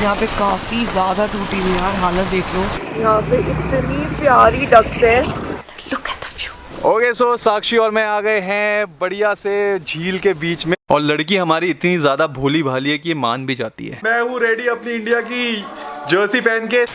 यहाँ पे काफी ज्यादा टूटी हुई यार, हालत देख लो। यहाँ पे इतनी प्यारी डक्स है। Look at the view. Okay so Sakshi और मैं आ गए हैं बढ़िया से झील के बीच में, और लड़की हमारी इतनी ज्यादा भोली भाली है कि ये मान भी जाती है। मैं हूँ रेडी अपनी इंडिया की जर्सी पहन के।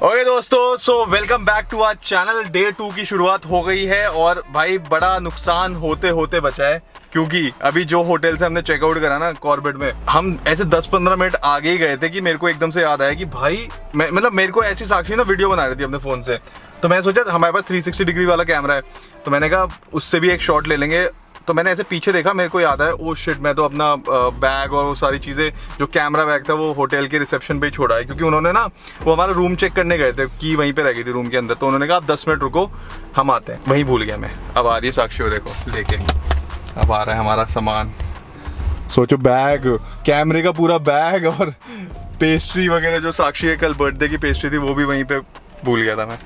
ओके दोस्तों, so welcome back to our channel. Day 2 की शुरुआत हो गई है और भाई बड़ा नुकसान होते होते बचा है, क्योंकि अभी जो होटल से हमने चेकआउट करा ना कॉर्बेट में, हम ऐसे 10-15 मिनट आगे ही गए थे कि मेरे को एकदम से याद आया कि भाई मतलब मेरे को ऐसी साक्षी ना वीडियो बना रही थी अपने फोन से, तो मैं सोचा हमारे पास 360 डिग्री वाला कैमरा है, तो मैंने कहा उससे भी एक शॉट ले लेंगे। तो मैंने ऐसे पीछे देखा, मेरे को याद है ओ शिट, मैं तो अपना बैग और वो सारी चीज़ें, जो कैमरा बैग था वो होटल के रिसेप्शन पे ही छोड़ा है, क्योंकि उन्होंने ना वो हमारा रूम चेक करने गए थे, की वहीं पे रह गई थी रूम के अंदर, तो उन्होंने कहा आप 10 मिनट रुको हम आते हैं। वहीं भूल गया मैं। अब आ रही है साक्षी, हो देखो लेके, अब आ रहा है हमारा सामान। सोचो बैग, कैमरे का पूरा बैग और पेस्ट्री वगैरह, जो साक्षी के कल बर्थडे की पेस्ट्री थी वो भी वहीं पे भूल गया था मैं।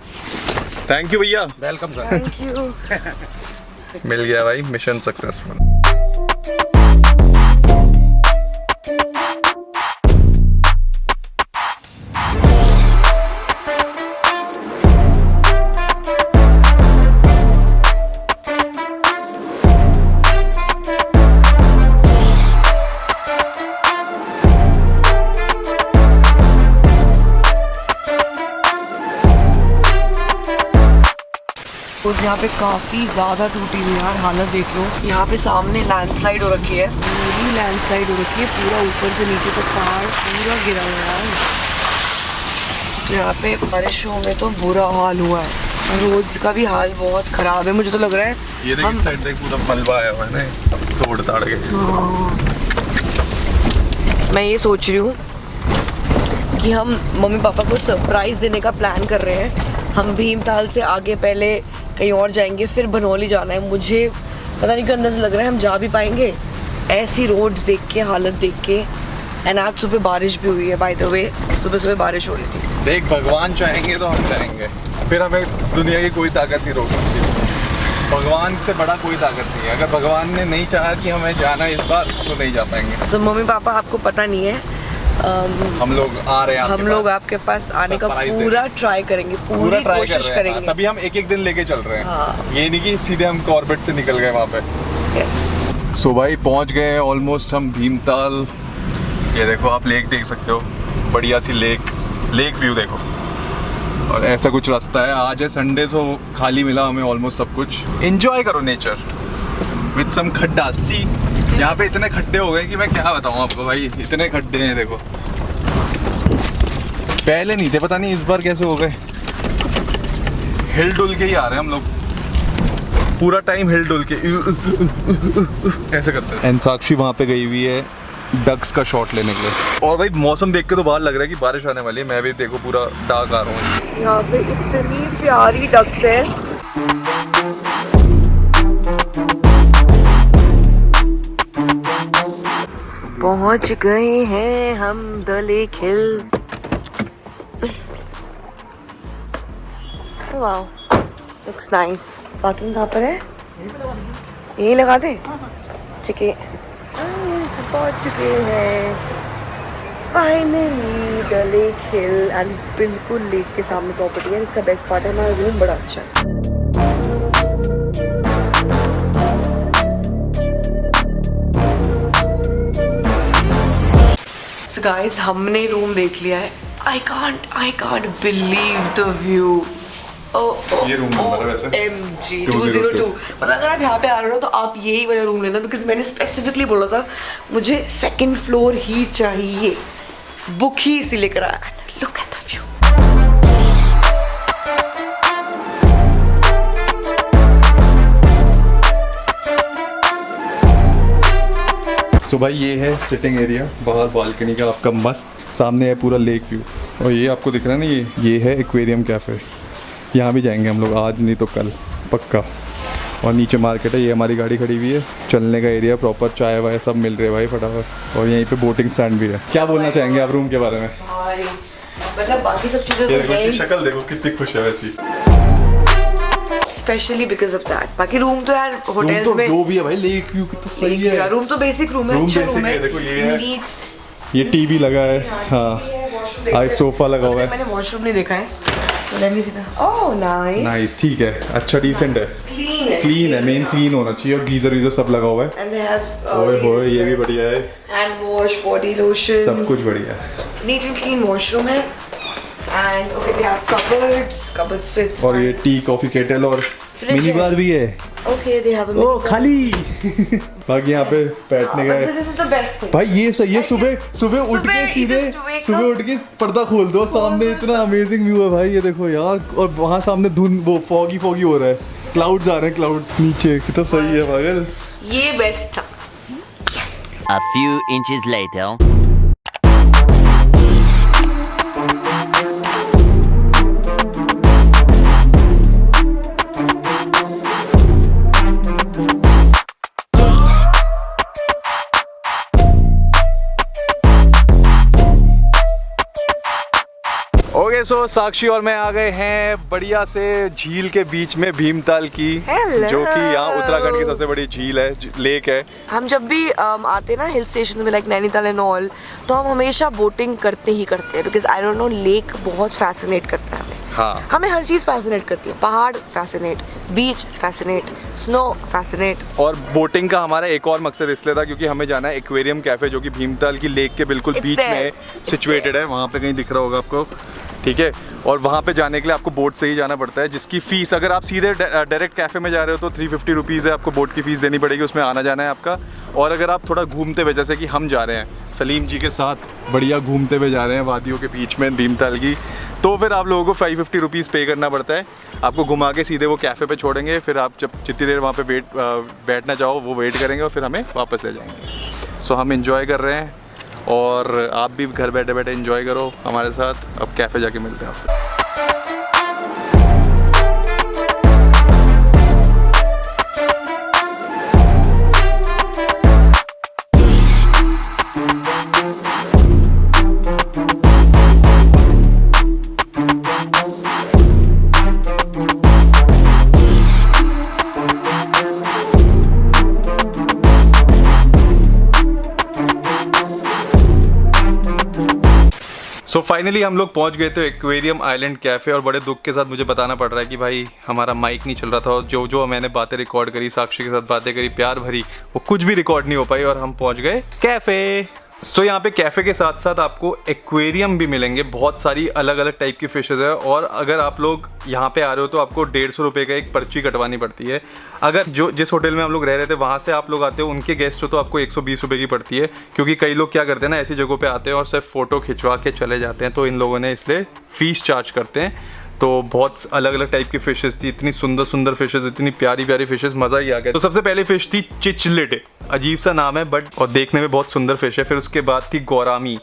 थैंक यू भैया। Welcome sir. Thank you. मिल गया भाई, मिशन सक्सेसफुल। यहाँ पे काफी ज्यादा टूटी हुई यार, हालत देख लो। यहाँ पे सामने लैंडस्लाइड हो रखी है, पूरी लैंडस्लाइड हो रखी है, पूरा ऊपर से नीचे तक पहाड़ पूरा गिरा हुआ है। यहाँ पे बारिशों में तो बुरा हाल हुआ है, रोड्स का भी हाल बहुत खराब है। मुझे तो लग रहा है ये देख, इस साइड देख पूरा मलबा आया हुआ है ना, तोड़ ताड़ के। मैं ये सोच रही हूँ कि हम मम्मी पापा को सरप्राइज देने का प्लान कर रहे हैं। हम भीमताल से आगे पहले कहीं और जाएंगे, फिर बनौली जाना है। मुझे पता नहीं क्यों अंदर से लग रहा है हम जा भी पाएंगे, ऐसी रोड्स देख के, हालत देख के। एंड आज सुबह बारिश भी हुई है, बाय द वे सुबह सुबह बारिश हो रही थी। देख, भगवान चाहेंगे तो हम जाएंगे, फिर हमें दुनिया की कोई ताकत नहीं रोक सकती। भगवान से बड़ा कोई ताकत नहीं है। अगर भगवान ने नहीं चाहा कि हमें जाना इस बार, तो नहीं जा पाएंगे। सो मम्मी पापा, आपको पता नहीं है, हम लोग आ रहे हैं, हम लोग आपके पास आने का पूरा ट्राई करेंगे, पूरी कोशिश करेंगे। तभी हम एक दिन लेके चल रहे हैं। हाँ। ये नहीं कि सीधे हम कॉर्बेट से निकल गए वहाँ पे। यस। सो भाई पहुँच गए ऑलमोस्ट हम भीमताल। ये देखो, आप लेक देख सकते हो, बढ़िया सी लेक व्यू देखो। और ऐसा कुछ रास्ता है। आज है संडे, सो खाली मिला हमें ऑलमोस्ट सब कुछ। एंजॉय करो नेचर विद सम खड्डा। सी, यहाँ पे इतने खड्डे हो गए कि मैं क्या बताऊँ आपको भाई, इतने खड्डे हैं देखो। पहले नहीं थे, पता नहीं इस बार कैसे हो गए। हिल डुल के ही आ रहे हैं हम लोग, पूरा टाइम हिल डुल के ऐसे करते हैं। एंड साक्षी वहाँ पे गई हुई है डक्स का शॉट लेने के लिए। और भाई मौसम देख के तो बाहर लग रहा है कि बारिश आने वाली है। मैं भी देखो पूरा डार्क आ रहा हूँ। यहाँ पे इतनी प्यारी डक्स है। पहुंच गए हैं हम the lake hill. Wow, looks nice. Parking कहाँ पर है? यही लगा दे। ठीक है, पहुंच चुके हैं finally the lake hill. And बिल्कुल लेक के सामने प्रॉपर्टी है। इसका बेस्ट पार्ट है हमारा रूम बड़ा अच्छा है। So guys, हमने रूम देख लिया है। I can't believe the view. ये रूम नंबर है वैसे MG 202। मतलब अगर आप यहाँ पे आ रहे हो तो आप यही वाला रूम लेना, बिकॉज मैंने स्पेसिफिकली बोला था मुझे सेकंड फ्लोर ही चाहिए, बुक ही इसीलिए करा। Look at the view. So भाई ये है सिटिंग एरिया बाहर बालकनी का आपका, मस्त सामने है पूरा लेक व्यू। और ये आपको दिख रहा है ना, ये है एक्वेरियम कैफ़े। यहाँ भी जाएंगे हम लोग, आज नहीं तो कल पक्का। और नीचे मार्केट है, ये हमारी गाड़ी खड़ी हुई है। चलने का एरिया प्रॉपर, चाय वाय सब मिल रहे हैं भाई फटाफट। और यहीं पे बोटिंग स्टैंड भी है। क्या बोलना चाहेंगे आप रूम के बारे में? मतलब बाकी सब चीज़ें तो शक्ल देखो कितनी खुश है वैसी। Specially because of that. बाकी रूम तो यार रूम होटल्स तो में जो भी है भाई, लेक व्यू कितना सही है। रूम तो बेसिक रूम है, रूम अच्छा बेसिक रूम है, देखो ये है, नीट, ये टीवी लगा है, हाँ एक सोफा लगा हुआ है। मैंने वॉशरूम नहीं देखा है, तो let me see that. Oh nice, nice, ठीक है, अच्छा डिसेंट है, क्लीन है, क्लीन है, मेन क्लीन होना चाहिए, और गीजर वीजर सब लगा हुआ है। एंड दे हैव ओए होए, ये भी बढ़िया है, हैंड वॉश, बॉडी लोशन, सब कुछ बढ़िया है। नीट एंड क्लीन वॉशरूम है। And okay they have cupboards तो इट्स और ये टी कॉफी केटल और Fridge मिनी है। बार भी है। ओके दे हैव अ ओ खाली बाकी यहाँ पे बैठने का है this is the best thing. भाई, ये सही है। सुबह सुबह उठ के सुबह सीधे just wake सुबह up, उठ के पर्दा खोल दो, सामने इतना अमेजिंग व्यू है भाई, ये देखो यार, और वहाँ सामने धुंध, वो फॉगी फॉगी हो रहा है, क्लाउड्स आ रहे हैं, क्लाउड्स नीचे, कितना सही है पागल। ये बेस्ट था। A few inches later. Okay so Sakshi और मैं आ गए हैं बढ़िया से झील के बीच में, भीमताल की, Hello. जो कि यहाँ उत्तराखंड की सबसे बड़ी झील है, लेक है। हम जब भी आते हैं ना हिल स्टेशन में, लाइक नैनीताल एंड ऑल, तो हम हमेशा बोटिंग करते ही करते हैं, because I don't know, lake बहुत फैसिनेट करता है हमें। हाँ, हमें हर चीज़ फैसिनेट करती है, पहाड़ फैसिनेट, बीच फैसिनेट, स्नो फैसिनेट। और बोटिंग का हमारा एक और मकसद इसलिए था क्योंकि हमें जाना है एक्वेरियम कैफे, जो कि भीमताल की लेक के बिल्कुल It's बीच there. में सिचुएटेड है, वहाँ पे कहीं दिख रहा होगा आपको, ठीक है। और वहाँ पे जाने के लिए आपको बोट से ही जाना पड़ता है, जिसकी फीस, अगर आप सीधे डायरेक्ट कैफे में जा रहे हो तो 350 रुपीज़ है, आपको बोट की फीस देनी पड़ेगी, उसमें आना जाना है आपका। और अगर आप थोड़ा घूमते हुए, जैसे कि हम जा रहे हैं सलीम जी के साथ, बढ़िया घूमते हुए जा रहे हैं वादियों के बीच में भीमताल की, तो फिर आप लोगों को 550 रुपीज़ पे करना पड़ता है। आपको घुमा के सीधे वो कैफ़े पे छोड़ेंगे, फिर आप जब जितनी देर वहाँ पे बैठना चाहो वो वेट करेंगे, और फिर हमें वापस ले जाएंगे। सो हम इंजॉय कर रहे हैं, और आप भी घर बैठे बैठे इंजॉय करो हमारे साथ। अब कैफ़े जाके मिलते हैं आपसे। सो फाइनली हम लोग पहुंच गए थे एक्वेरियम आइलैंड कैफ़े, और बड़े दुख के साथ मुझे बताना पड़ रहा है कि भाई हमारा माइक नहीं चल रहा था, और जो जो मैंने बातें रिकॉर्ड करी, साक्षी के साथ बातें करी प्यार भरी, वो कुछ भी रिकॉर्ड नहीं हो पाई, और हम पहुंच गए कैफ़े। तो यहाँ पे कैफ़े के साथ साथ आपको एक्वेरियम भी मिलेंगे, बहुत सारी अलग अलग टाइप की फिशेज है, और अगर आप लोग यहाँ पे आ रहे हो तो आपको 150 रुपये का एक पर्ची कटवानी पड़ती है। अगर जिस होटल में हम लोग रह रहे थे वहाँ से आप लोग आते हो, उनके गेस्ट हो, तो आपको 120 रुपये की पड़ती है, क्योंकि कई लोग क्या करते हैं ना, ऐसी जगहों पे आते हैं और सिर्फ फ़ोटो खिंचवा के चले जाते हैं, तो इन लोगों ने इसलिए फ़ीस चार्ज करते हैं। तो बहुत अलग अलग टाइप की फिशेस थी, इतनी सुंदर सुंदर फिशेस, इतनी प्यारी प्यारी फिशेस, मज़ा ही आ गया। तो सबसे पहले फिश थी चिचलिड, अजीब सा नाम है बट, और देखने में बहुत सुंदर फिश है। फिर उसके बाद थी गौरामी,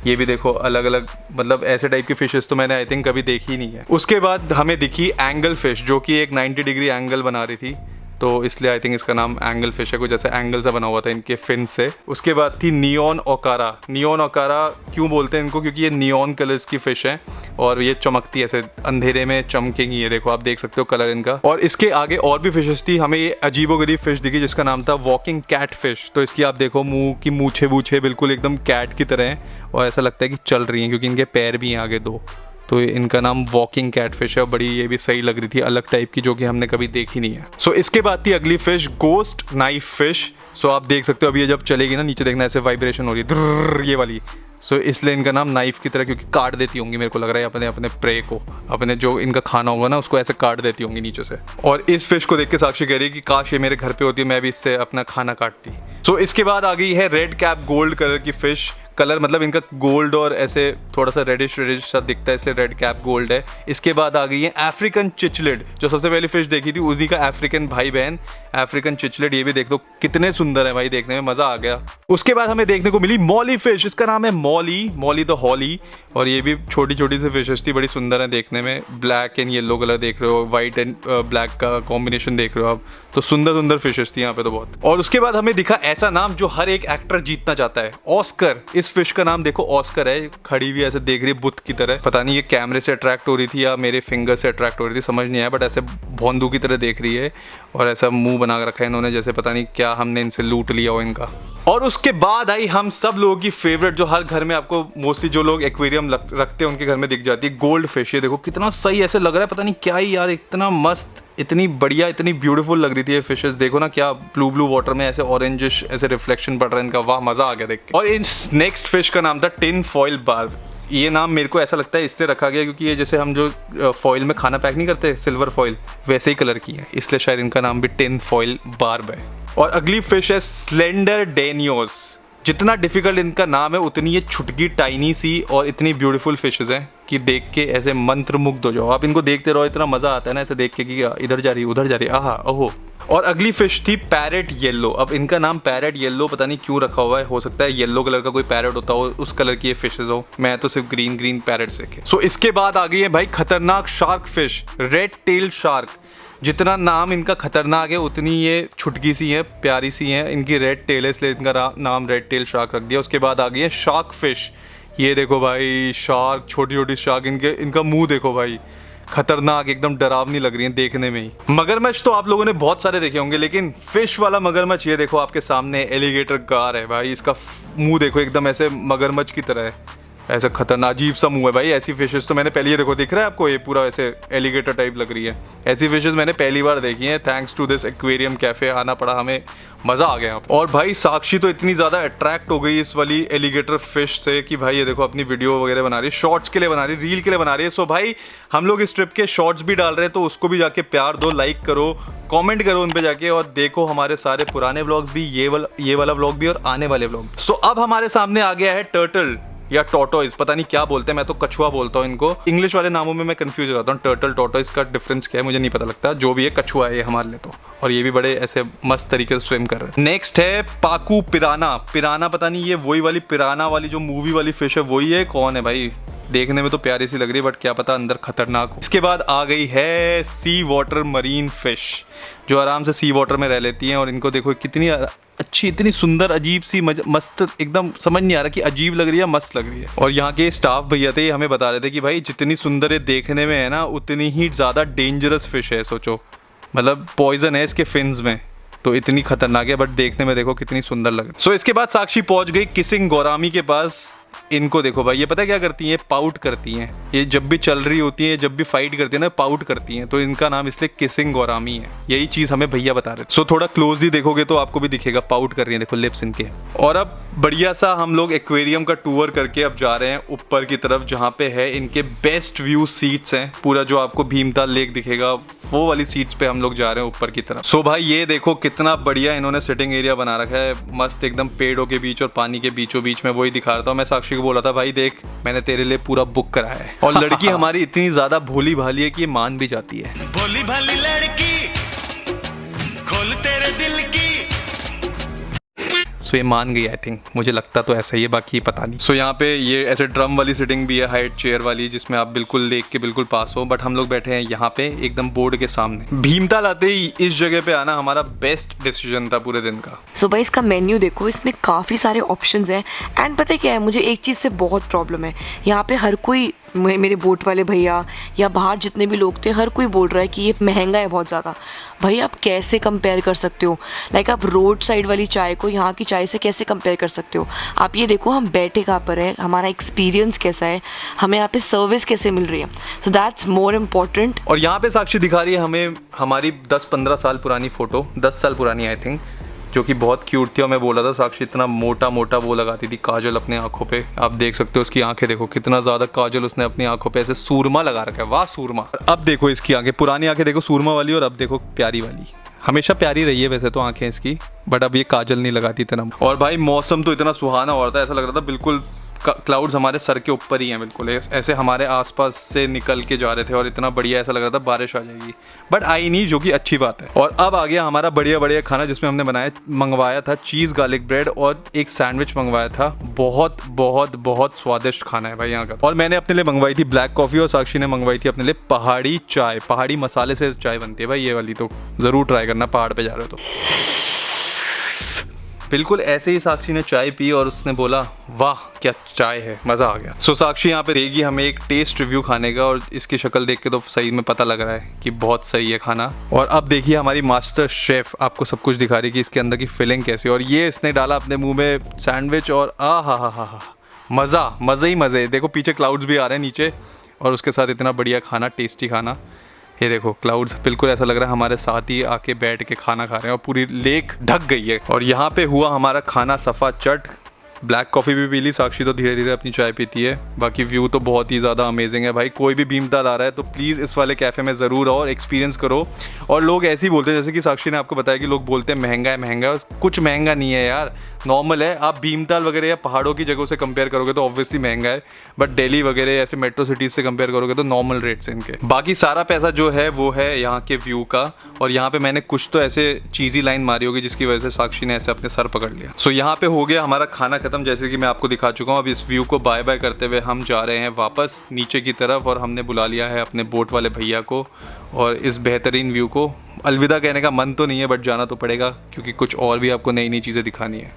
ये भी देखो अलग अलग, मतलब ऐसे टाइप की फिशेस तो मैंने आई थिंक कभी देखी ही नहीं है। उसके बाद हमें दिखी एंगल फिश, जो कि एक 90 डिग्री एंगल बना रही थी, तो इसलिए आई थिंक इसका नाम एंगल फिश है, कुछ जैसे एंगल सा बना हुआ था इनके फिन से। उसके बाद थी नियॉन ओकारा। नियॉन ओकारा क्यों बोलते हैं इनको, क्योंकि ये नियॉन कलर्स की फिश है, और ये चमकती है, ऐसे अंधेरे में चमकेंगी, ये देखो आप देख सकते हो कलर इनका। और इसके आगे और भी फिशेस थी, हमें ये अजीबोगरीब फिश दिखी जिसका नाम था वॉकिंग कैट फिश। तो इसकी आप देखो मुंह की मूछे वूछे बिल्कुल एकदम कैट की तरह हैं, और ऐसा लगता है कि चल रही हैं, क्योंकि इनके पैर भी हैं आगे दो, तो इनका नाम वॉकिंग कैटफिश है। बड़ी ये भी सही लग रही थी, अलग टाइप की, जो कि हमने कभी देखी नहीं है। सो इसके बाद थी अगली फिश गोस्ट नाइफ फिश। सो आप देख सकते हो अभी ये जब चलेगी ना, नीचे देखना ऐसे वाइब्रेशन हो रही है, ये वाली। सो इसलिए इनका नाम नाइफ की तरह, क्योंकि काट देती होंगी, मेरे को लग रहा है अपने अपने प्रे को, अपने जो इनका खाना होगा ना उसको ऐसे काट देती होंगी नीचे से। और इस फिश को देख के साक्षी कह रही है कि काश ये मेरे घर पे होती, मैं भी इससे अपना खाना काटती। सो इसके बाद आ गई है रेड कैप गोल्ड कलर की फिश। कलर मतलब इनका गोल्ड और ऐसे थोड़ा सा रेडिश सा दिखता है, इसलिए रेड कैप गोल्ड है। इसके बाद आ गई है अफ्रीकन चिचलिड, जो सबसे पहली फिश देखी थी उसी का अफ्रीकन भाई बहन अफ्रीकन चिचलिड। ये भी देख दो कितने सुंदर है भाई, देखने में मजा आ गया। उसके बाद हमें देखने को मिली मॉली फिश, इसका नाम है मॉली द हॉली, और ये भी छोटी छोटी सी फिशेस थी, बड़ी सुंदर है देखने में। ब्लैक एंड येलो कलर देख रहे हो, व्हाइट एंड ब्लैक का कॉम्बिनेशन देख रहे हो आप, तो सुंदर सुंदर फिशेस थी यहाँ पे तो बहुत। और उसके बाद हमें दिखा ऐसा नाम जो हर एक एक्टर जीतना चाहता है, ऑस्कर। इस इस फिश का नाम देखो ऑस्कर है, खड़ी हुई ऐसे देख रही है बुत की तरह। पता नहीं ये कैमरे से अट्रैक्ट हो रही थी या मेरे फिंगर से अट्रैक्ट हो रही थी, समझ नहीं आया, बट ऐसे भोंदू की तरह देख रही है और ऐसा मुंह बना के रखा है इन्होंने, जैसे पता नहीं क्या हमने इनसे लूट लिया हो इनका। और उसके बाद आई हम सब लोगों की फेवरेट, जो हर घर में आपको मोस्टली जो लोग एक्वेरियम रखते हैं उनके घर में दिख जाती है, गोल्ड फिश। ये देखो कितना सही ऐसे लग रहा है, पता नहीं क्या ही यार, इतना मस्त, इतनी बढ़िया, इतनी ब्यूटीफुल लग रही थी ये फिशेस। देखो ना क्या ब्लू ब्लू वाटर में ऐसे ऑरेंजिश ऐसे रिफ्लेक्शन पड़ रहा है इनका, वाह मजा आ गया देख के। और इस नेक्स्ट फिश का नाम था टिन फॉइल बार्ब। ये नाम मेरे को ऐसा लगता है इसलिए रखा गया क्योंकि ये जैसे हम जो फॉइल में खाना पैक नहीं करते सिल्वर फॉइल, वैसे ही कलर की है, इसलिए शायद इनका नाम भी टिन फॉइल बार्ब है। और अगली फिश है स्लेंडर डेनियोस। जितना डिफिकल्ट इनका नाम है उतनी ये छुटकी टाइनी सी और इतनी ब्यूटीफुल फिशेस हैं कि देख के ऐसे मंत्रमुग्ध हो जाओ। आप इनको देखते रहो, इतना मजा आता है ना ऐसे देख के कि इधर जा रही उधर जा रही, आहा ओहो। और अगली फिश थी पैरेट येलो। अब इनका नाम पैरेट येलो पता नहीं क्यों रखा हुआ है, हो सकता है येलो कलर का कोई पैरेट होता हो, उस कलर की ये फिशेस हो, मैं तो सिर्फ ग्रीन ग्रीन पैरेट देखे। सो इसके बाद आ गई है भाई खतरनाक shark fish, red tell shark. जितना नाम इनका खतरनाक है उतनी ये छुटकी सी है, प्यारी सी है। इनकी रेड टेल है इसलिए इनका नाम रेड टेल शार्क रख दिया। उसके बाद आ गई है शार्क फिश। ये देखो भाई शार्क, छोटी छोटी शार्क, इनका मुंह देखो भाई, खतरनाक एकदम डरावनी लग रही है देखने में ही। मगरमच्छ तो आप लोगों ने बहुत सारे देखे होंगे, लेकिन फिश वाला मगरमच्छ ये देखो आपके सामने, एलिगेटर गार है भाई। इसका मुंह देखो एकदम ऐसे मगरमच्छ की तरह है, ऐसा खतरनाक अजीब सा मुंह है भाई। ऐसी फिशेस तो मैंने पहले, ये देखो दिख रहा है आपको, ये पूरा ऐसे एलिगेटर टाइप लग रही है। ऐसी फिशेस मैंने पहली बार देखी हैं। Thanks to this aquarium cafe आना पड़ा हमें, मजा आ गया। और भाई साक्षी तो इतनी ज्यादा अट्रैक्ट हो गई इस वाली एलिगेटर फिश से कि भाई ये देखो अपनी वीडियो वगैरह बना रही है, शॉर्ट्स के लिए बना रही है, रील के लिए बना रही है। सो भाई हम लोग इस ट्रिप के शॉर्ट्स भी डाल रहे हैं, तो उसको भी जाके प्यार दो, लाइक करो, कमेंट करो उन पे जाके, और देखो हमारे सारे पुराने व्लॉग्स भी, ये वाला व्लॉग भी और आने वाले व्लॉग। सो अब हमारे सामने आ गया है टर्टल या टोटोइज, पता नहीं क्या बोलते हैं, मैं तो कछुआ बोलता हूँ इनको। इंग्लिश वाले नामों में मैं कंफ्यूज हो जाता हूँ, टर्टल टोटोइज का डिफरेंस क्या है मुझे नहीं पता लगता। जो भी है कछुआ है ये हमारे लिए तो, और ये भी बड़े ऐसे मस्त तरीके से स्विम कर रहे हैं। नेक्स्ट है पाकू पिराना। पिराना पता नहीं ये वही वाली पिराना वाली जो मूवी वाली फिश है वही है, कौन है भाई, देखने में तो प्यारी सी लग रही है बट क्या पता अंदर खतरनाक हो। इसके बाद आ गई है सी वाटर मरीन फिश, जो आराम से सी वाटर में रह लेती हैं। और इनको देखो कितनी अच्छी, इतनी सुंदर, अजीब सी, मस्त, एकदम समझ नहीं आ रहा कि अजीब लग रही है मस्त लग रही है। और यहाँ के स्टाफ भैया थे हमें बता रहे थे कि भाई जितनी सुंदर ये देखने में है ना उतनी ही ज़्यादा डेंजरस फिश है। सोचो मतलब पॉइजन है इसके फिन्स में, तो इतनी खतरनाक है बट देखने में देखो कितनी सुंदर लग रही है। सो इसके बाद साक्षी पहुंच गई किसिंग गोरामी के पास। इनको देखो भाई, ये पता है क्या करती हैं, पाउट करती हैं। ये जब भी चल रही होती है, जब भी फाइट करती है ना, पाउट करती हैं, तो इनका नाम इसलिए किसिंग गोरामी है। यही चीज हमें भैया बता रहे थे। सो थोड़ा क्लोजली देखोगे तो आपको भी दिखेगा, पाउट कर रही है, देखो लिप्स इनके। और अब बढ़िया सा हम लोग एक्वेरियम का टूर करके अब जा रहे हैं ऊपर की तरफ, जहाँ पे है इनके बेस्ट व्यू सीट्स हैं। पूरा जो आपको भीमताल लेक दिखेगा वो वाली सीट्स पे हम लोग जा रहे हैं ऊपर की तरफ। सो भाई ये देखो कितना बढ़िया इन्होंने सिटिंग एरिया बना रखा है, मस्त एकदम पेड़ों के बीच और पानी के बीचों बीच में। वही दिखा रहा था मैं साक्षी को, बोला था भाई देख मैंने तेरे लिए पूरा बुक करा है। और लड़की हमारी इतनी ज्यादा भोली भाली है कि ये मान भी जाती है। भोली भाली लड़की खोल तेरे दिल की। सो ये मान गई, आई थिंक, मुझे लगता तो ऐसा ही है, बाकी पता नहीं। सो यहाँ पे ये ऐसे ड्रम वाली सिटिंग भी है, हाइट चेयर वाली, जिसमें आप बिल्कुल लेक के बिल्कुल पास हो। बट हम लोग बैठे हैं यहाँ पे एकदम बोर्ड के सामने। भीमताल आते ही इस जगह पे आना हमारा बेस्ट डिसीजन था पूरे दिन का। सो भाई इसका मेन्यू देखो, इसमें काफ़ी सारे ऑप्शंस हैं। एंड पता है क्या है, मुझे एक चीज़ से बहुत प्रॉब्लम है, यहाँ पे हर कोई, मेरे बोट वाले भैया या बाहर जितने भी लोग थे, हर कोई बोल रहा है कि ये महंगा है बहुत ज़्यादा। भाई आप कैसे कंपेयर कर सकते हो, लाइक आप रोड साइड वाली चाय को यहाँ की चाय से कैसे कंपेयर कर सकते हो। आप ये देखो हम बैठे कहाँ पर है, हमारा एक्सपीरियंस कैसा है, हमें यहाँ पे सर्विस कैसे मिल रही है, सो दैट्स मोर इम्पोर्टेंट। और यहाँ पे साक्षी दिखा रही है हमें हमारी 10-15 साल पुरानी फोटो, 10 साल पुरानी आई थिंक, जो कि बहुत क्यूट थी। और मैं बोला था साक्षी इतना मोटा मोटा वो लगाती थी काजल अपने आंखों पे, आप देख सकते हो उसकी आंखें देखो कितना ज्यादा काजल उसने अपनी आंखों पे ऐसे सूरमा लगा रखा है, वाह सूरमा। अब देखो इसकी आंखें, पुरानी आंखें देखो सूरमा वाली, और अब देखो प्यारी वाली। हमेशा प्यारी रही है वैसे तो आंखें इसकी, बट अब ये काजल नहीं लगाती इतना। और भाई मौसम तो इतना सुहाना हो रहा था, ऐसा लग रहा था बिल्कुल क्लाउड्स हमारे सर के ऊपर ही हैं, बिल्कुल ऐसे हमारे आसपास से निकल के जा रहे थे, और इतना बढ़िया ऐसा लग रहा था बारिश आ जाएगी, बट आई नहीं, जो कि अच्छी बात है। और अब आ गया हमारा बढ़िया बढ़िया खाना, जिसमें हमने मंगवाया था चीज़ गार्लिक ब्रेड और एक सैंडविच मंगवाया था। बहुत बहुत बहुत स्वादिष्ट खाना है भाई यहाँ का। और मैंने अपने लिए मंगवाई थी ब्लैक कॉफ़ी, और साक्षी ने मंगवाई थी अपने लिए पहाड़ी चाय। पहाड़ी मसाले से चाय बनती है भाई ये वाली, तो ज़रूर ट्राई करना पहाड़ पर जा रहे हो तो। बिल्कुल ऐसे ही साक्षी ने चाय पी और उसने बोला वाह क्या चाय है, मज़ा आ गया। सो साक्षी यहाँ पे देगी हमें एक टेस्ट रिव्यू खाने का, और इसकी शक्ल देख के तो सही में पता लग रहा है कि बहुत सही है खाना। और अब देखिए हमारी मास्टर शेफ आपको सब कुछ दिखा रही है कि इसके अंदर की फिलिंग कैसी है। और ये इसने डाला अपने मुंह में सैंडविच, और हा मज़े ही मज़े। देखो पीछे क्लाउड्स भी आ रहे हैं नीचे, और उसके साथ इतना बढ़िया खाना, टेस्टी खाना। ये देखो क्लाउड्स, बिल्कुल ऐसा लग रहा है हमारे साथ ही आके बैठ के खाना खा रहे हैं, और पूरी लेक ढक गई है। और यहाँ पे हुआ हमारा खाना सफ़ा चट। ब्लैक कॉफ़ी भी पी ली, साक्षी तो धीरे धीरे अपनी चाय पीती है। बाकी व्यू तो बहुत ही ज़्यादा अमेजिंग है भाई। कोई भी भीमताल आ रहा है तो प्लीज़ इस वाले कैफ़े में ज़रूर आओ और एक्सपीरियंस करो। और लोग ऐसे ही बोलते हैं, जैसे कि साक्षी ने आपको बताया कि लोग बोलते हैं महंगा है, कुछ महंगा नहीं है यार, नॉर्मल है। आप भीमताल वगैरह या पहाड़ों की जगहों से कंपेयर करोगे तो ऑब्वियसली महंगा है, बट दिल्ली वगैरह ऐसे मेट्रो सिटीज़ से कंपेयर करोगे तो नॉर्मल रेट्स हैं इनके। बाकी सारा पैसा जो है वो है यहाँ के व्यू का। और यहाँ पे मैंने कुछ तो ऐसे चीज़ी लाइन मारी होगी जिसकी वजह से साक्षी ने ऐसे अपने सर पकड़ लिया। सो यहाँ पे हो गया हमारा खाना खत्म, जैसे कि मैं आपको दिखा चुका हूँ। अब इस व्यू को बाय बाय करते हुए हम जा रहे हैं वापस नीचे की तरफ, और हमने बुला लिया है अपने बोट वाले भैया को। और इस बेहतरीन व्यू को अलविदा कहने का मन तो नहीं है, बट जाना तो पड़ेगा क्योंकि कुछ और भी आपको नई नई चीज़ें दिखानी है।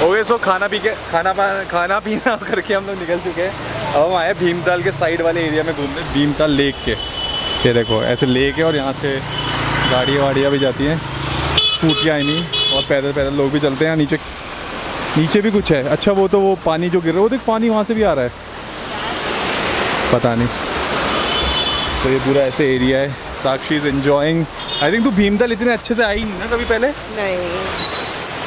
ओके सो खाना पीना करके हम लोग निकल चुके हैं। अब हम आए भीमताल के साइड वाले एरिया में घूमने, भीमताल लेक के। ये देखो ऐसे लेक है, और यहाँ से गाड़ियाँ भी जाती हैं, स्कूटियाँ आई नहीं, और पैदल लोग भी चलते हैं। नीचे भी कुछ है। अच्छा वो पानी जो गिर रहा है, वो देख पानी वहाँ से भी आ रहा है, पता नहीं। सो ये पूरा ऐसे एरिया है। साक्षी इज एंजॉइंग। आई थिंक तू भीमताल इतने अच्छे से आई नहीं ना कभी पहले, नहीं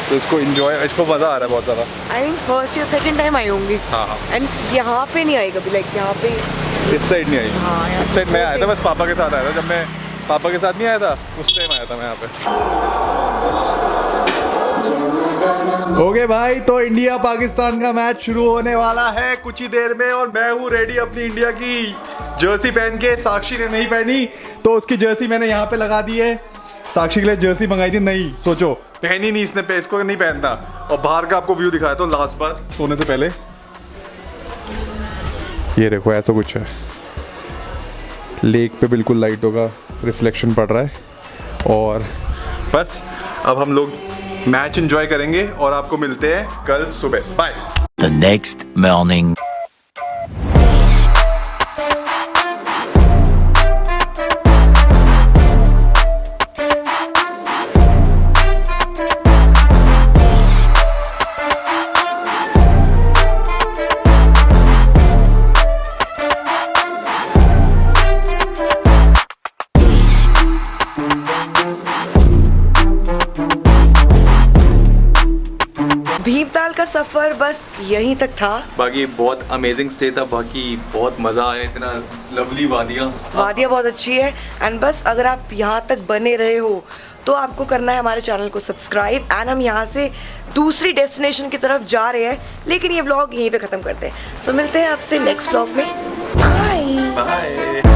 तो इसको मज़ा आ रहा है बहुत ज़्यादा। आई थिंक फर्स्ट या सेकंड टाइम आई होंगी। हाँ। एंड यहाँ पे नहीं आई कभी, लाइक यहाँ पे इस साइड नहीं आई। हाँ, यहाँ इस साइड मैं आया था, बस पापा के साथ आया था। जब मैं पापा के साथ नहीं आया था उस टाइम आया था मैं यहाँ पे। ओके भाई, तो इंडिया पाकिस्तान का मैच शुरू होने वाला है कुछ ही देर में, और मैं हूँ रेडी अपनी इंडिया की जर्सी पहन के। साक्षी ने नहीं पहनी तो उसकी जर्सी मैंने यहाँ पे लगा दी है। साक्षी के लिए जर्सी मंगाई थी, नहीं सोचो पहनी नहीं इसने, इसको नहीं पहनता। और बाहर का आपको व्यू दिखाया तो लास्ट बार सोने से पहले। ये देखो ऐसा कुछ है, लेक पे बिल्कुल लाइटों का रिफ्लेक्शन पड़ रहा है। और बस अब हम लोग मैच एंजॉय करेंगे, और आपको मिलते हैं कल सुबह। Bye. The next morning. Bhimtal का सफर बस यहीं तक था। बाकी बहुत अमेजिंग स्टे था, बाकी बहुत मज़ा आया, इतना लवली वादियाँ बहुत अच्छी है। एंड बस अगर आप यहाँ तक बने रहे हो तो आपको करना है हमारे चैनल को सब्सक्राइब। एंड हम यहाँ से दूसरी डेस्टिनेशन की तरफ जा रहे हैं, लेकिन ये व्लॉग यहीं पे ख़त्म करते हैं। सो मिलते हैं आपसे नेक्स्ट व्लॉग में। बाय।